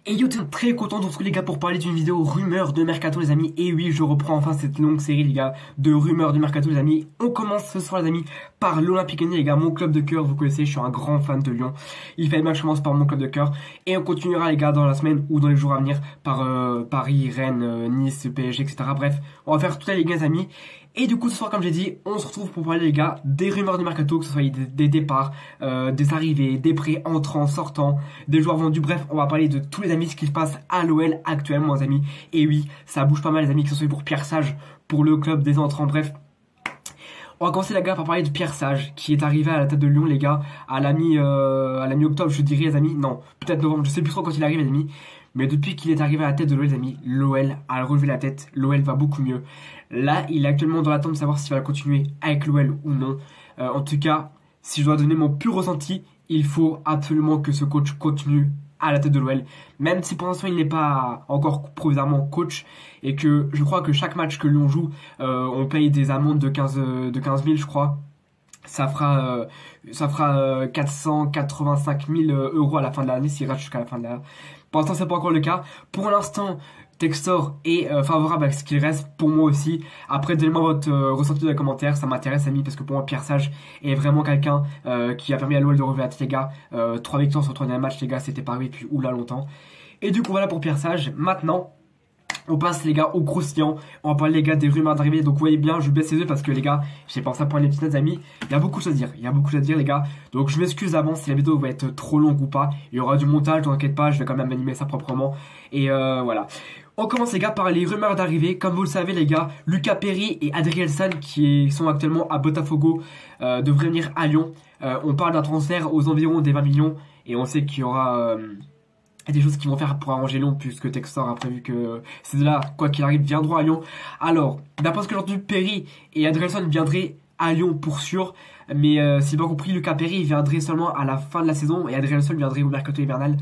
Et yo, t'es très content de vous retrouver les gars pour parler d'une vidéo rumeur de Mercato les amis. Et oui, je reprends enfin cette longue série les gars de rumeurs de Mercato les amis. On commence ce soir les amis par l'Olympique Lyonnais les gars, mon club de cœur, vous connaissez, je suis un grand fan de Lyon. Il fallait bien que je commence par mon club de cœur. Et on continuera les gars dans la semaine ou dans les jours à venir par Paris, Rennes, Nice, PSG, etc. Bref, on va faire toute la Ligue les amis. Et du coup ce soir comme j'ai dit, on se retrouve pour parler les gars des rumeurs du Mercato, que ce soit des départs, des arrivées, des prêts entrants, sortants, des joueurs vendus, bref, on va parler de tous les amis, ce qui se passe à l'OL actuellement les amis. Et oui, ça bouge pas mal les amis, que ce soit pour Pierre Sage, pour le club des entrants, bref. On va commencer les gars par parler de Pierre Sage, qui est arrivé à la tête de Lyon les gars, à la mi-octobre je dirais les amis, non, peut-être novembre, je sais plus trop quand il arrive les amis. Mais depuis qu'il est arrivé à la tête de l'OL les amis, l'OL a relevé la tête, l'OL va beaucoup mieux. Là, il est actuellement dans l'attente de savoir s'il va continuer avec l'OL ou non. En tout cas, si je dois donner mon pur ressenti, il faut absolument que ce coach continue à la tête de l'OL. Même si pour l'instant il n'est pas encore provisoirement coach et que je crois que chaque match que Lyon joue, on paye des amendes de 15 000 je crois. Ça fera 485 000 euros à la fin de l'année s'il reste jusqu'à la fin de l'année. Pour l'instant, c'est pas encore le cas. Pour l'instant, Textor est favorable à ce qu'il reste pour moi aussi. Après, donnez-moi votre ressenti dans les commentaires, ça m'intéresse, amis, parce que pour moi, Pierre Sage est vraiment quelqu'un qui a permis à l'OL de relever la tête, les gars. 3 victoires sur 3 derniers matchs, les gars, c'était pas arrivé depuis oula longtemps. Et du coup, voilà pour Pierre Sage. Maintenant, on passe les gars au croustillant. On va parler les gars des rumeurs d'arrivée. Donc vous voyez bien, je baisse les yeux parce que les gars, j'ai pensé à prendre les petites notes amis. Il y a beaucoup de choses à dire. Il y a beaucoup de choses à dire les gars. Donc je m'excuse d'avance si la vidéo va être trop longue ou pas. Il y aura du montage, ne t'inquiète pas, je vais quand même animer ça proprement. Et voilà. On commence les gars par les rumeurs d'arrivée. Comme vous le savez les gars, Lucas Perry et Adrielson qui sont actuellement à Botafogo devraient venir à Lyon. On parle d'un transfert aux environs des 20 millions. Et on sait qu'il y aura... des choses qu'ils vont faire pour arranger Lyon puisque Textor a prévu que ces deux-là, quoi qu'il arrive, viendront à Lyon. Alors, d'après ce que j'ai entendu, Perry et Adrielson viendraient à Lyon pour sûr. Mais si j'ai bien compris, Lucas Perry viendrait seulement à la fin de la saison et Adrielson viendrait au mercato hivernal.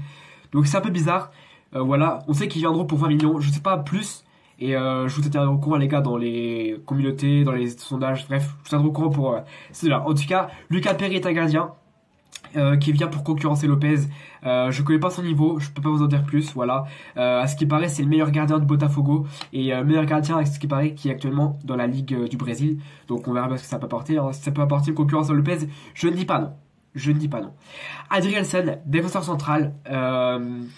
Donc c'est un peu bizarre. Voilà, on sait qu'ils viendront pour 20 millions, je sais pas plus. Et je vous tiendrai au courant les gars dans les communautés, dans les sondages, bref, je vous tiendrai au courant pour ceux-là. En tout cas, Lucas Perry est un gardien. Qui vient pour concurrencer Lopez. Je connais pas son niveau, je peux pas vous en dire plus, voilà. À ce qui paraît, c'est le meilleur gardien de Botafogo et meilleur gardien, à ce qui paraît, qui est actuellement dans la Ligue du Brésil. Donc on verra bien ce que ça peut apporter. Hein. Si ça peut apporter une concurrence à Lopez, je ne dis pas non. Je ne dis pas non. Adrielson, défenseur central,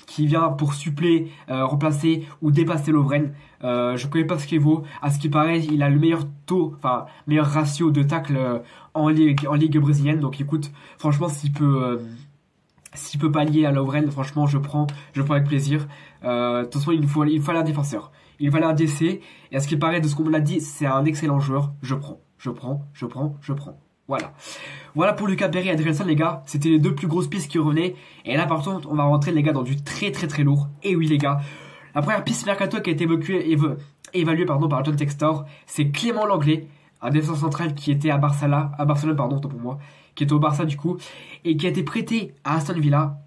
qui vient pour suppléer, remplacer ou dépasser Lovren. Je connais pas ce qu'il vaut. À ce qui paraît, il a le meilleur taux, enfin meilleur ratio de tacle en ligue brésilienne. Donc écoute, franchement, s'il peut pallier à Lovren, franchement, je prends avec plaisir. De toute façon, il fallait un défenseur. Il fallait un DC. Et à ce qui paraît, de ce qu'on me l'a dit, c'est un excellent joueur. Je prends. Voilà. Voilà pour Lucas Perry et Adrielson les gars, c'était les deux plus grosses pistes qui revenaient. Et là par contre on va rentrer les gars dans du très lourd. Et oui les gars, la première piste mercato qui a été évaluée par John Textor, c'est Clément Lenglet, un défenseur central qui était à Barcelone autant pour moi, qui était au Barça du coup, et qui a été prêté à Aston Villa,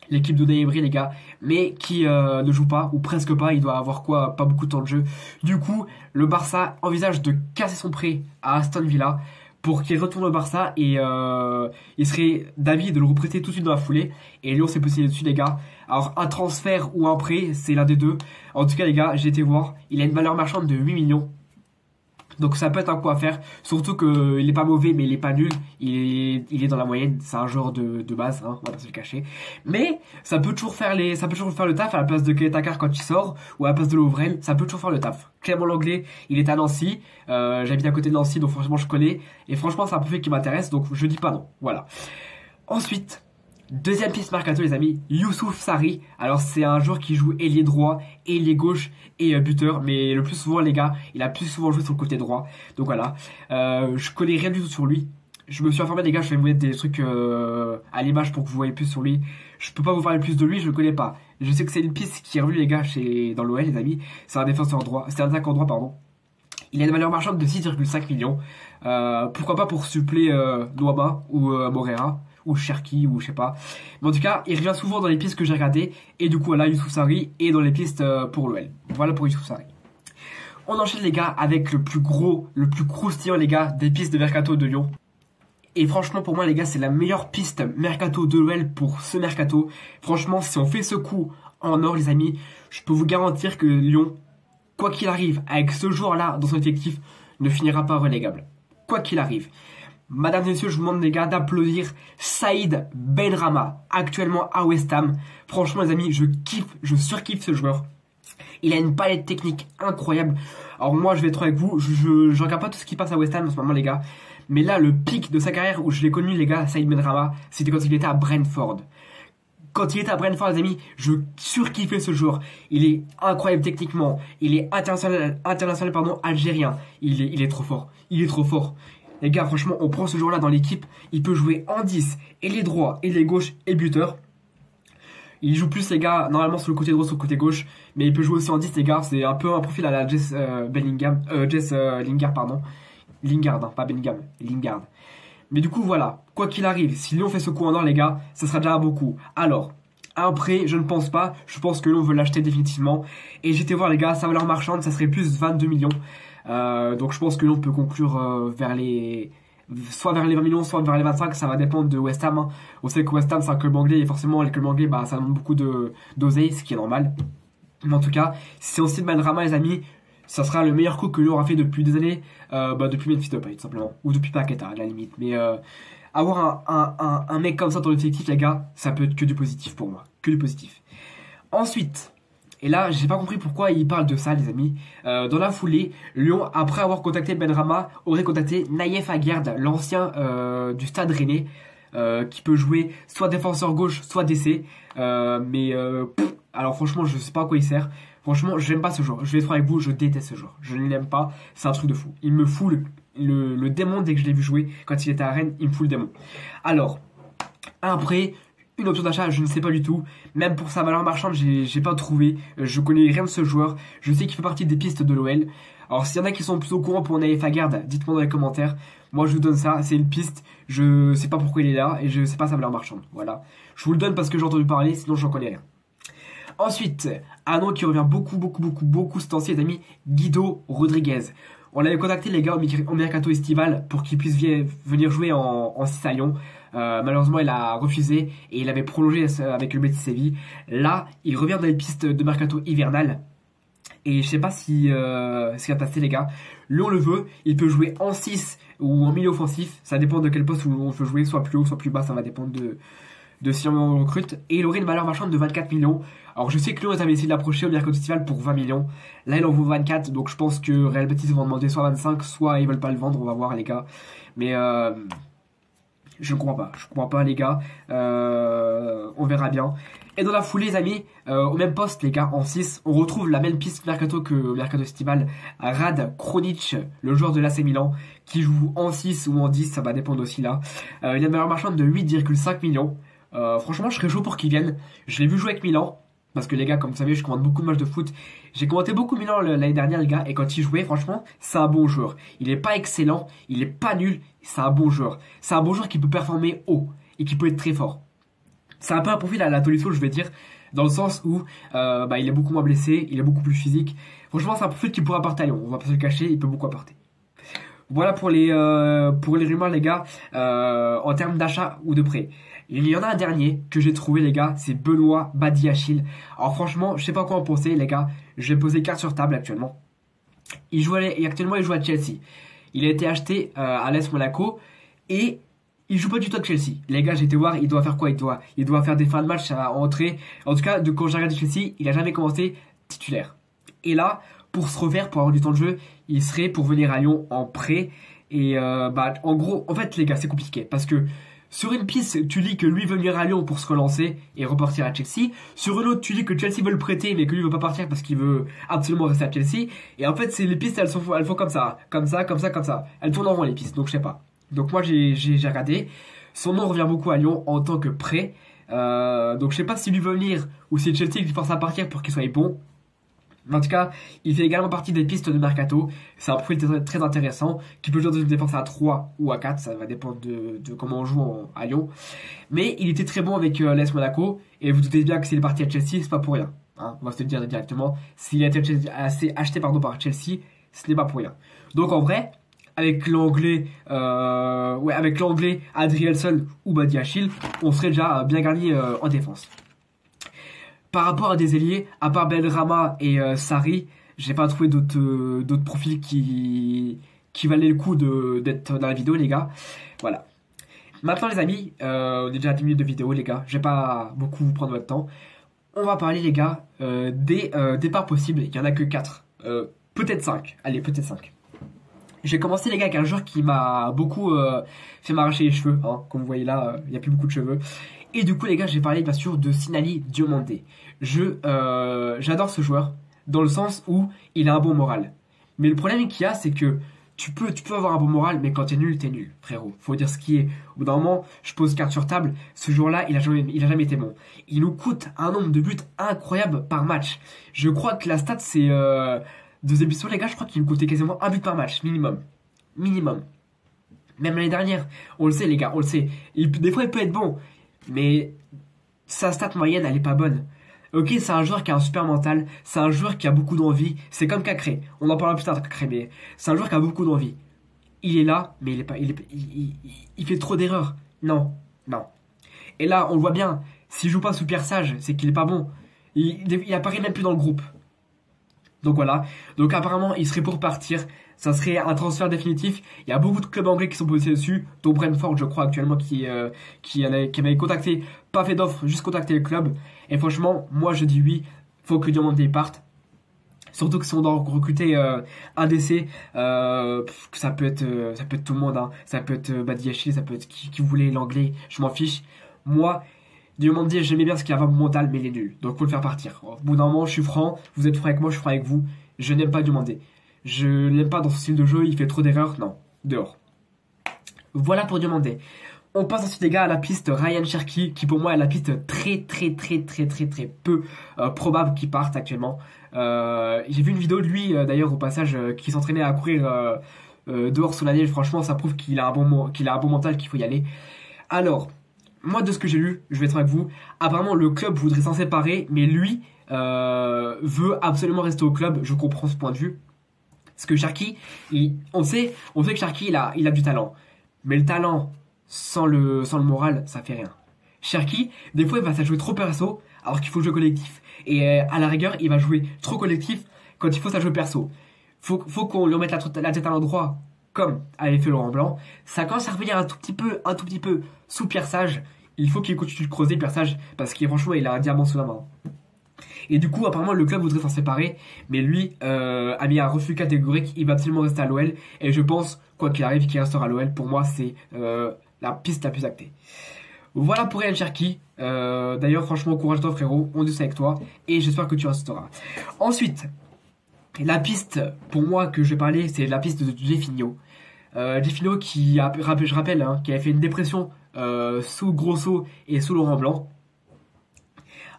l'équipe d'Unai Emery les gars, mais qui ne joue pas, ou presque pas, il doit avoir quoi, pas beaucoup de temps de jeu. Du coup, le Barça envisage de casser son prêt à Aston Villa, pour qu'il retourne au Barça et il serait d'avis de le reprêter tout de suite dans la foulée. Et Lyon s'est positionné dessus les gars. Alors un transfert ou un prêt, c'est l'un des deux. En tout cas les gars, j'ai été voir, il a une valeur marchande de 8 millions. Donc ça peut être un coup à faire, surtout qu'il est pas mauvais mais il est pas nul, il est dans la moyenne, c'est un joueur de base, hein, on va pas se le cacher. Mais ça peut toujours faire le taf à la place de Ketakar quand il sort, ou à la place de Lovren, ça peut toujours faire le taf. Clément Lenglet, il est à Nancy, j'habite à côté de Nancy donc franchement je connais, et franchement c'est un profil qui m'intéresse donc je dis pas non, voilà. Ensuite, deuxième piste mercato les amis, Youssouf Sarri. Alors c'est un joueur qui joue ailier droit, ailier gauche et buteur. Mais le plus souvent les gars, il a plus souvent joué sur le côté droit. Donc voilà, je connais rien du tout sur lui. Je me suis informé les gars, je vais vous mettre des trucs à l'image pour que vous voyez plus sur lui. Je peux pas vous parler plus de lui, je le connais pas. Je sais que c'est une piste qui est revenue les gars dans l'OL les amis. C'est un défenseur droit, c'est un attaquant droit pardon. Il a une valeur marchande de 6,5 millions. Pourquoi pas pour suppléer Douaba ou Morera ou Cherki ou je sais pas. Mais en tout cas, il revient souvent dans les pistes que j'ai regardées. Et du coup, voilà, Youssouf Sarri est dans les pistes pour l'OL. Voilà pour Youssouf Sarri. On enchaîne les gars avec le plus croustillant les gars des pistes de mercato de Lyon. Et franchement pour moi les gars c'est la meilleure piste mercato de l'OL pour ce mercato. Franchement si on fait ce coup en or, les amis. Je peux vous garantir que Lyon, quoi qu'il arrive, avec ce joueur-là dans son effectif, ne finira pas relégable. Quoi qu'il arrive. Madame et messieurs, je vous demande les gars d'applaudir Saïd Benrahma, actuellement à West Ham. Franchement les amis, je surkiffe ce joueur. Il a une palette technique incroyable. Alors moi, je vais être avec vous, je regarde pas tout ce qui passe à West Ham en ce moment les gars. Mais là, le pic de sa carrière où je l'ai connu les gars, Saïd Benrahma, c'était quand il était à Brentford. Quand il était à Brentford, les amis, je surkiffais ce joueur. Il est incroyable techniquement. Il est international algérien. Il est trop fort. Il est trop fort. Les gars, franchement, on prend ce joueur-là dans l'équipe. Il peut jouer en 10, et les droits, et les gauches, et buteur. Il joue plus, les gars, normalement sur le côté droit, sur le côté gauche. Mais il peut jouer aussi en 10, les gars. C'est un peu un profil à la Jess Lingard, pardon. Lingard, hein, pas Bellingham. Lingard. Mais du coup, voilà. Quoi qu'il arrive, si Lyon fait ce coup en or, les gars, ça sera déjà beaucoup. Alors, un prêt, je ne pense pas. Je pense que Lyon veut l'acheter définitivement. Et j'étais voir, les gars, sa valeur marchande, ça serait plus 22 millions. Donc je pense que Lyon peut conclure soit vers les 20 millions, soit vers les 25. Ça va dépendre de West Ham. Hein. On sait que West Ham, c'est un club anglais. Et forcément, les clubs anglais, ça demande beaucoup d'oseille, ce qui est normal. Mais en tout cas, si on cite Benrahma, les amis, ça sera le meilleur coup que Lyon aura fait depuis des années, depuis Memphis Depay tout simplement, ou depuis Paqueta à la limite. Mais avoir un mec comme ça dans l'effectif, les gars, ça peut être que du positif pour moi, que du positif. Ensuite, et là j'ai pas compris pourquoi il parle de ça les amis, dans la foulée, Lyon après avoir contacté Benrahma aurait contacté Naïef Aguerd, l'ancien du Stade Rennais, qui peut jouer soit défenseur gauche, soit DC, alors franchement je sais pas à quoi il sert. Franchement, j'aime pas ce joueur. Je vais être franc avec vous, je déteste ce joueur. Je ne l'aime pas. C'est un truc de fou. Il me fout le démon dès que je l'ai vu jouer. Quand il était à Rennes, il me fout le démon. Alors, après, une option d'achat, je ne sais pas du tout. Même pour sa valeur marchande, j'ai pas trouvé. Je connais rien de ce joueur. Je sais qu'il fait partie des pistes de l'OL. Alors, s'il y en a qui sont plus au courant pour Naïef Aguerd, dites-moi dans les commentaires. Moi, je vous donne ça. C'est une piste. Je sais pas pourquoi il est là et je sais pas sa valeur marchande. Voilà. Je vous le donne parce que j'ai entendu parler, sinon j'en connais rien. Ensuite, un nom qui revient beaucoup ce temps-ci, les amis, Guido Rodriguez. On l'avait contacté, les gars, au mercato estival pour qu'il puisse venir jouer en 6 à Lyon. Malheureusement, il a refusé et il avait prolongé avec le Betis Séville. Là, il revient dans les pistes de mercato hivernal. Et je sais pas si ce qui va passer, les gars. Lyon le veut, il peut jouer en 6 ou en milieu offensif. Ça dépend de quel poste où on veut jouer, soit plus haut, soit plus bas, ça va dépendre de si on recrute. Et il aurait une valeur marchande de 24 millions. Alors je sais que Lyon avait essayé de l'approcher au mercato estival pour 20 millions. Là il en vaut 24, donc je pense que Real Betis vont demander soit 25, soit ils veulent pas le vendre, on va voir les gars. Mais je comprends pas les gars. On verra bien. Et dans la foulée les amis, au même poste les gars, en 6, on retrouve la même piste mercato que mercato estival. Rad Kronic, le joueur de l'AC Milan, qui joue en 6 ou en 10, ça va dépendre aussi là. Il a une valeur marchande de 8,5 millions. Franchement je serais chaud pour qu'il vienne. Je l'ai vu jouer avec Milan. Parce que les gars, comme vous savez, je commente beaucoup de matchs de foot. J'ai commenté beaucoup Milan l'année dernière, les gars. Et quand il jouait, franchement, c'est un bon joueur. Il est pas excellent, il est pas nul. C'est un bon joueur. C'est un bon joueur qui peut performer haut et qui peut être très fort. C'est un peu un profil à la Tolisso, je vais dire, dans le sens où il est beaucoup moins blessé, il est beaucoup plus physique. Franchement, c'est un profil qui pourrait apporter à Lyon. On va pas se le cacher, il peut beaucoup apporter. Voilà pour les rumeurs, les gars, en termes d'achat ou de prêt. Il y en a un dernier que j'ai trouvé, les gars, c'est Benoît Badiachil. Alors franchement, je sais pas quoi en penser, les gars. Je vais poser carte sur table actuellement. Actuellement, il joue à Chelsea. Il a été acheté à l'AS Monaco et il joue pas du tout à Chelsea. Les gars, j'ai été voir, il doit faire quoi? Il doit faire des fins de match à entrer. En tout cas, quand j'ai regardé Chelsea, il a jamais commencé titulaire. Et là, pour se refaire, pour avoir du temps de jeu, il serait pour venir à Lyon en prêt. Et en gros, en fait, les gars, c'est compliqué parce que sur une piste, tu dis que lui veut venir à Lyon pour se relancer et repartir à Chelsea. Sur une autre, tu dis que Chelsea veut le prêter, mais que lui veut pas partir parce qu'il veut absolument rester à Chelsea. Et en fait, les pistes, elles font comme ça. Elles tournent en rond, les pistes, donc je sais pas. Donc moi, j'ai regardé. Son nom revient beaucoup à Lyon en tant que prêt. Donc je sais pas si lui veut venir ou si Chelsea lui force à partir pour qu'il soit bon. En tout cas, il fait également partie des pistes de mercato. C'est un profil très intéressant qui peut jouer dans une défense à 3 ou à 4. Ça va dépendre de comment on joue à Lyon. Mais il était très bon avec l'AS Monaco. Et vous doutez bien que s'il est parti à Chelsea, c'est pas pour rien. Hein, on va se le dire directement. S'il a été acheté par Chelsea, ce n'est pas pour rien. Donc en vrai, avec l'anglais Adrielson ou Badiachil, on serait déjà bien garni en défense. par rapport à des ailiers, à part Benrahma et Sarri, j'ai pas trouvé d'autres profils qui valaient le coup d'être dans la vidéo, les gars. Voilà. Maintenant, les amis, on est déjà à 10 minutes de vidéo, les gars. Je vais pas beaucoup vous prendre votre temps. On va parler, les gars, des départs possibles. Il y en a que 4. Peut-être 5. Allez, peut-être 5. J'ai commencé, les gars, avec un joueur qui m'a beaucoup fait m'arracher les cheveux. Hein. Comme vous voyez là, il n'y a plus beaucoup de cheveux. Et du coup, les gars, j'ai parlé, bien sûr, de Sinali Diomandé. J'adore ce joueur, dans le sens où il a un bon moral. Mais le problème qu'il y a, c'est que tu peux avoir un bon moral, mais quand t'es nul, frérot. Faut dire ce qui est. Au bout d'un moment, je pose carte sur table. Ce jour-là, il a jamais été bon. Il nous coûte un nombre de buts incroyable par match. Je crois que la stat, c'est deuxième émission, les gars. Je crois qu'il nous coûtait quasiment un but par match, minimum. Même l'année dernière, on le sait, les gars, on le sait. Des fois, il peut être bon, mais sa stat moyenne, elle est pas bonne. Ok, c'est un joueur qui a un super mental, c'est un joueur qui a beaucoup d'envie, c'est comme Cacré, on en parlera plus tard de Cacré, mais c'est un joueur qui a beaucoup d'envie. Il est là, mais il fait trop d'erreurs. Non. Et là, on le voit bien, s'il joue pas sous Pierre Sage, c'est qu'il est pas bon. Il apparaît même plus dans le groupe. Donc voilà, donc apparemment il serait pour partir, ça serait un transfert définitif. Il y a beaucoup de clubs anglais qui sont positionnés dessus, dont Brentford je crois actuellement qui avait contacté, pas fait d'offre, juste contacté le club. Et franchement, moi je dis oui, faut que Diomandé parte. Surtout que si on doit recruter un DC, ça peut être tout le monde, hein. Ça peut être Badiachil, ça peut être qui voulait l'anglais, je m'en fiche. Moi, Diomandé, j'aimais bien ce qu'il a un bon mental, mais il est nul. Donc faut le faire partir. Au bout d'un moment, je suis franc, vous êtes franc avec moi, je suis franc avec vous. Je n'aime pas Diomandé. Je l'aime pas dans son style de jeu, il fait trop d'erreurs, non. Dehors. Voilà pour Diomandé. On passe ensuite, les gars, à la piste Ryan Cherki, qui pour moi est la piste très peu probable qu'il parte actuellement. J'ai vu une vidéo de lui, d'ailleurs, au passage, qui s'entraînait à courir dehors sous la neige. Franchement, ça prouve qu'il a un bon mental, qu'il faut y aller. Alors, moi, de ce que j'ai lu, je vais être avec vous, apparemment, le club voudrait s'en séparer, mais lui veut absolument rester au club. Je comprends ce point de vue. Parce que Cherki, on sait que Cherki, il a du talent. Mais le talent, sans le moral, ça fait rien. Cherki, des fois, il va jouer trop perso, alors qu'il faut jouer collectif. Et à la rigueur, il va jouer trop collectif quand il faut ça jouer perso. Faut qu'on lui remette la tête à l'endroit, comme avait fait Laurent Blanc. Ça commence à revenir un tout petit peu sous Pierre Sage. Il faut qu'il continue de creuser Pierre Sage, parce qu'il franchement, il a un diamant sous la main. Et du coup, apparemment, le club voudrait s'en séparer, mais lui a mis un refus catégorique. Il va absolument rester à l'OL, et je pense, quoi qu'il arrive, qu'il restera à l'OL. Pour moi, c'est la piste la plus actée. Voilà pour Ryan Cherki. D'ailleurs, franchement, courage toi, frérot. On est ça avec toi, et j'espère que tu resteras. Ensuite, la piste, pour moi, que je vais parler, c'est la piste de Jefinho. Jefinho qui, je rappelle, hein, qui avait fait une dépression sous Grosso et sous Laurent Blanc.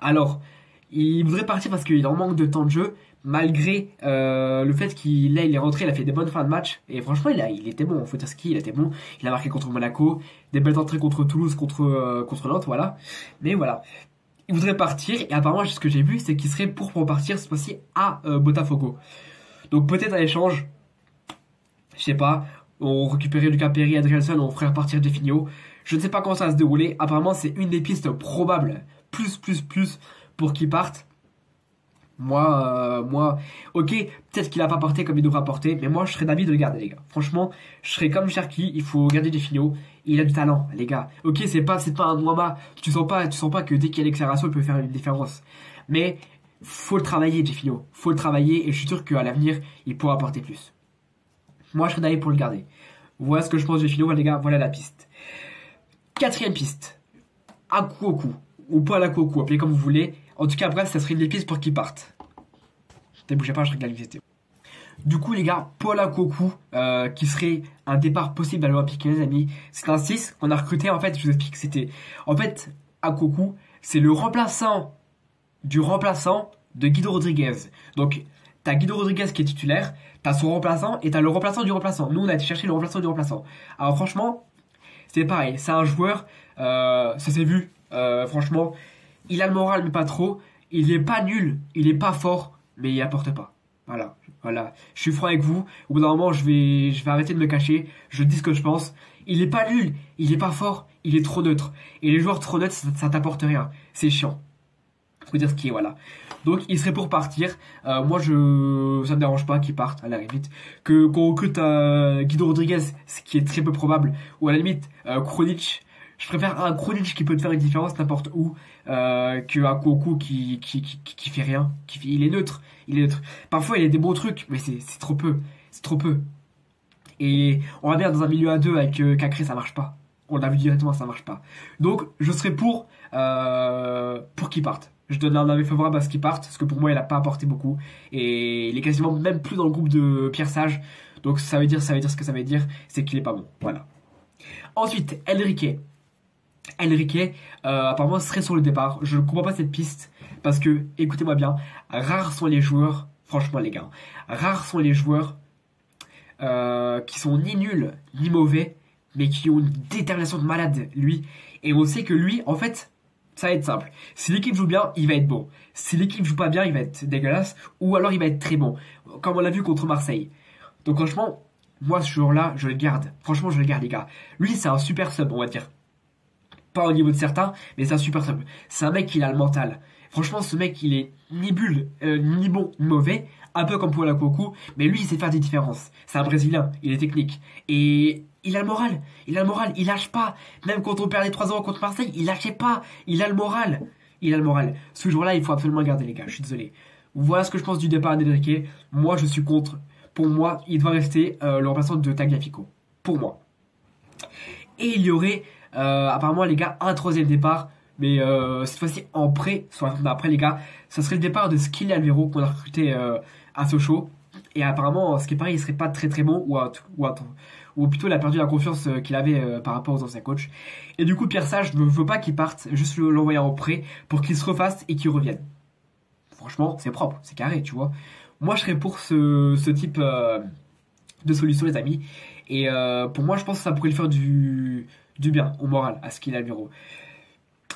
Alors, il voudrait partir parce qu'il en manque de temps de jeu, malgré le fait qu'il est rentré, il a fait des bonnes fins de match. Et franchement, il était bon, faut dire ce qu'il était bon. Il a marqué contre Monaco, des belles entrées contre Toulouse, contre Nantes, voilà. Mais voilà, il voudrait partir, et apparemment, ce que j'ai vu, c'est qu'il serait pour partir cette fois-ci à Botafogo. Donc peut-être un échange, je sais pas, on récupérait Lucas Perry, Adrielson, on ferait repartir Jefinho. Je ne sais pas comment ça va se dérouler. Apparemment, c'est une des pistes probables, plus, pour qu'il parte. Moi, ok, peut-être qu'il a pas porté comme il devra porter, mais moi je serais d'avis de le garder, les gars. Franchement, je serais comme Cherki, il faut garder Jefinho. Il a du talent, les gars. Ok, c'est pas un Noama, tu sens pas que dès qu'il y a l'accélération, il peut faire une différence. Mais faut le travailler, Jefinho. Faut le travailler, et je suis sûr qu'à l'avenir, il pourra apporter plus. Moi, je serais d'avis pour le garder. Voilà ce que je pense de Jefinho, les gars. Voilà la piste. Quatrième piste. Akuoku. Ou pas Akuoku, appelez comme vous voulez. En tout cas, bref, ça serait une des pistes pour qu'ils partent. Ne bougez pas, je règle la visite. Du coup, les gars, Paul Akuoku, qui serait un départ possible à l'Olympique, les amis. C'est un 6 qu'on a recruté, en fait, je vous explique. En fait, Akuoku, c'est le remplaçant de Guido Rodriguez. Donc, t'as Guido Rodriguez qui est titulaire, t'as son remplaçant, et t'as le remplaçant du remplaçant. Nous, on a été chercher le remplaçant du remplaçant. Alors, franchement, c'est pareil. C'est un joueur, ça s'est vu, franchement, il a le moral, mais pas trop. Il est pas nul, il est pas fort, mais il apporte pas. Voilà. Je suis franc avec vous. Au bout d'un moment, je vais arrêter de me cacher. Je dis ce que je pense. Il est pas nul, il est pas fort, il est trop neutre. Et les joueurs trop neutres, ça t'apporte rien. C'est chiant. Faut dire ce qui est, voilà. Donc il serait pour partir. Moi ça me dérange pas qu'il parte à la limite. Qu'on recrute Guido Rodriguez, ce qui est très peu probable, ou à la limite Krunic. Je préfère un Krunic qui peut te faire une différence n'importe où que un Kouakou qui fait rien. Il est neutre. Il est neutre. Parfois il a des bons trucs, mais c'est trop peu. C'est trop peu. Et on va bien dans un milieu à deux avec Cacré, ça marche pas. On l'a vu directement, ça marche pas. Donc je serais pour qu'il parte. Je donne un avis favorable à ce qu'il parte, parce que pour moi il a pas apporté beaucoup. Et il est quasiment même plus dans le groupe de Pierre Sage. Donc ça veut dire ce que ça veut dire, c'est qu'il est pas bon. Voilà. Ensuite, Enrique, apparemment serait sur le départ. Je ne comprends pas cette piste, parce que, écoutez-moi bien, rares sont les joueurs, franchement les gars, rares sont les joueurs qui sont ni nuls ni mauvais, mais qui ont une détermination de malade, lui. Et on sait que lui, en fait, ça va être simple. Si l'équipe joue bien, il va être bon. Si l'équipe joue pas bien, il va être dégueulasse, ou alors il va être très bon, comme on l'a vu contre Marseille. Donc franchement, moi ce jour-là, je le garde. Franchement, je le garde, les gars. Lui, c'est un super sub, on va dire. Pas au niveau de certains, mais c'est un super sub. C'est un mec qui a le mental. Franchement, ce mec, il est ni bulle, ni bon, ni mauvais. Un peu comme pour la Coco, mais lui, il sait faire des différences. C'est un Brésilien, il est technique. Et il a le moral. Il a le moral, il lâche pas. Même quand on perdait 3-0 contre Marseille, il lâchait pas. Il a le moral. Il a le moral. Ce jour-là, il faut absolument le garder, les gars. Je suis désolé. Voilà ce que je pense du départ d'Enrique. Moi, je suis contre. Pour moi, il doit rester le remplaçant de Tagliafico. Pour moi. Et il y aurait, apparemment, les gars, un troisième départ. Mais cette fois-ci en prêt, soit après les gars, ça serait le départ de Skilly Alvero qu'on a recruté à Sochaux. Et apparemment, ce qui est pareil, il serait pas très très bon, ou plutôt il a perdu la confiance qu'il avait par rapport aux anciens coachs. Et du coup, Pierre Sage ne veut pas qu'il parte, juste l'envoyer en prêt pour qu'il se refasse et qu'il revienne. Franchement, c'est propre, c'est carré, tu vois. Moi, je serais pour ce type de solution, les amis. Et pour moi, je pense que ça pourrait lui faire du bien au moral à Skilly Alvero.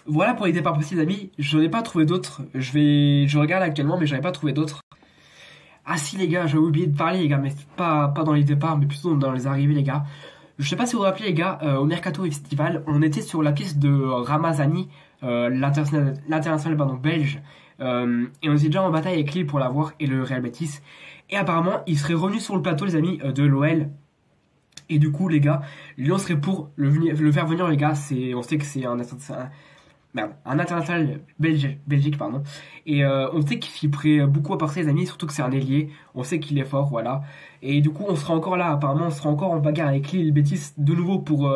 Voilà pour les départs possibles, amis. Je n'ai pas trouvé d'autres. Je regarde actuellement, mais je n'avais pas trouvé d'autres. Ah si, les gars, j'avais oublié de parler, les gars, mais pas dans les départs, mais plutôt dans les arrivées, les gars. Je sais pas si vous vous rappelez, les gars, au Mercato Estival, on était sur la piste de Ramazani, l'international belge, et on était déjà en bataille avec Lille pour l'avoir et le Real Betis. Et apparemment, il serait revenu sur le plateau, les amis, de l'OL. Et du coup, les gars, Lyon serait pour le faire venir, les gars. On sait que c'est un international Belgique, pardon. Et on sait qu'il pourrait beaucoup apporter, les amis, surtout que c'est un ailier. On sait qu'il est fort, voilà. Et du coup, on sera encore là, apparemment, on sera encore en bagarre avec Lille, Betis, de nouveau pour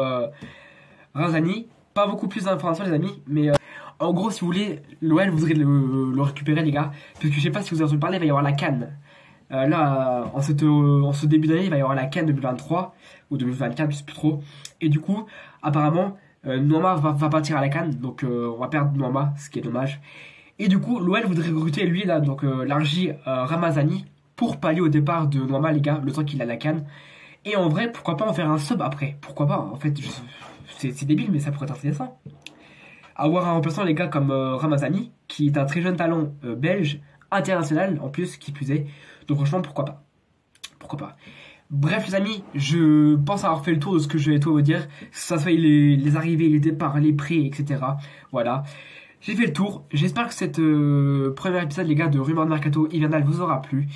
Razani. Pas beaucoup plus d'informations, les amis, mais en gros, si vous voulez, l'OL voudrait le récupérer, les gars. Parce que je sais pas si vous avez entendu parler, il va y avoir la CAN. Là, en ce début d'année, il va y avoir la CAN 2023 ou 2024, je sais plus trop. Et du coup, apparemment, Noama va partir à la CAN, donc on va perdre Noama, ce qui est dommage. Et du coup, l'OL voudrait recruter lui, là, donc Largi Ramazani, pour pallier au départ de Noama, les gars, le temps qu'il a la CAN. Et en vrai, pourquoi pas en faire un sub après? Pourquoi pas? En fait, c'est débile, mais ça pourrait être intéressant. Avoir un remplaçant, les gars, comme Ramazani, qui est un très jeune talent belge, international, en plus, qui plus est. Donc franchement, pourquoi pas? Pourquoi pas? Bref, les amis, je pense avoir fait le tour de ce que je vais tout vous dire, que ça soit les arrivées, les départs, les prix, etc. Voilà. J'ai fait le tour. J'espère que cette premier épisode, les gars, de Rumeur de Mercato hivernal vous aura plu.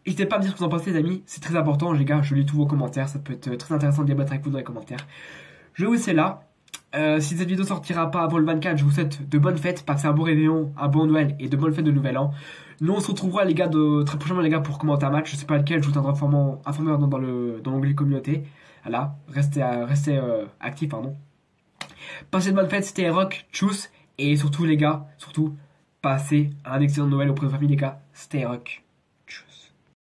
N'hésitez pas à me dire ce que vous en pensez, les amis. C'est très important, les gars. Je lis tous vos commentaires. Ça peut être très intéressant de débattre avec vous dans les commentaires. Je vous laisse là. Si cette vidéo sortira pas avant le 24, je vous souhaite de bonnes fêtes, passez un bon réveillon, un bon Noël et de bonnes fêtes de Nouvel An. Nous on se retrouvera, les gars, très prochainement, les gars, pour commenter un match. Je sais pas lequel, je vous tiendrai informé dans l'onglet communauté. Voilà, restez actifs, pardon. Passez de bonnes fêtes, c'était Rock, tchuss, et surtout, les gars, passez un excellent Noël auprès de votre famille, les gars, stay rock.